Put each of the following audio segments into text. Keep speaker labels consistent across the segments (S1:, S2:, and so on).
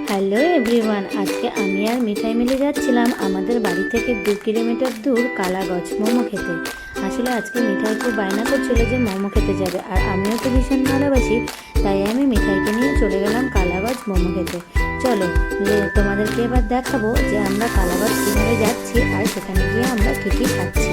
S1: Hello everyone, আজকে আমি আর মিঠাই মিলে যাচ্ছিলাম আমাদের বাড়ি থেকে 2 কিলোমিটার দূর কালাগঞ্জ মোমো খেতে। আসলে আজকে মিঠাই খুব বায়না করছিল যে মোমো খেতে যাবে, আর আমিও তো ভীষণ ভালোবাসি, তাই আমি মিঠাইকে নিয়ে চলে গেলাম কালাগঞ্জ মোমো খেতে। চলো তোমাদেরকে এবার দেখাবো যে আমরা কালাগঞ্জ কীভাবে যাচ্ছি আর সেখানে গিয়ে আমরা কী কী খাচ্ছি।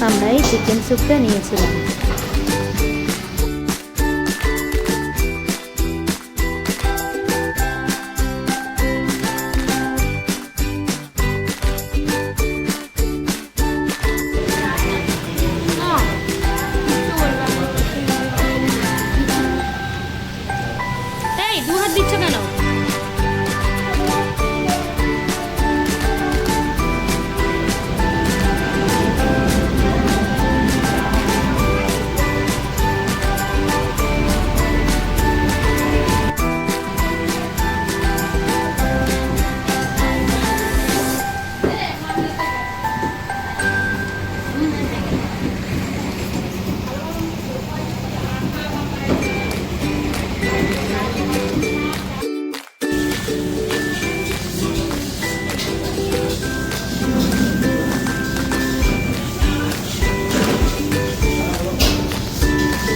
S1: আমরা এই চিকেন স্যুপটা নিয়েছিলাম। এই দু হাত দিচ্ছ কেন?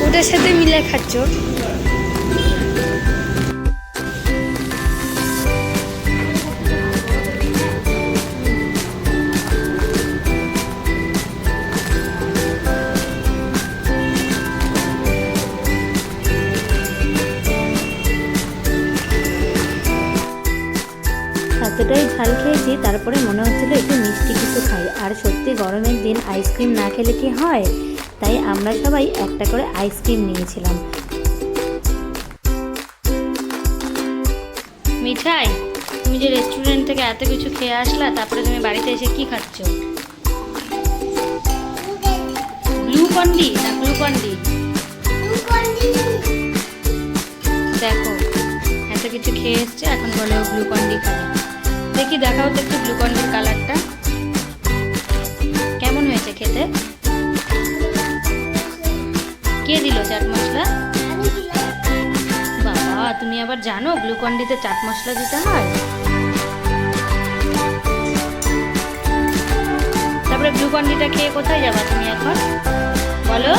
S1: ওটার সাথে মিলে খাচ্ছ? এতটাই ঝাল খেয়েছি, তারপরে মনে হচ্ছিল একটু মিষ্টি কিছু খাই। আর সত্যি গরমের দিন আইসক্রিম না খেলে কি হয়, তাই আমরা সবাই একটা করে আইসক্রিম নিয়েছিলাম। মিঠাই, তুমি যে রেস্টুরেন্ট থেকে এত কিছু খেয়ে আসলা, তারপরে তুমি বাড়িতে এসে কি খাচ্ছ? গ্লুকন্ডি না গ্লুকন্ডি? দেখো এত কিছু খেয়ে এসছে, এখন বলে ও গ্লুকন্ডি খাবে। দেখি দেখাও তো একটু গ্লুকন্ডির কালারটা কেমন হয়েছে খেতে। কে দিল চাট মশলা? বাবা, তুমি আবার জানো গ্লুকন্ডিতে চাট মশলা দিতে হয়? তারপরে গ্লুকন্ডিটা খেয়ে কোথায় যাবা তুমি এখন বলো?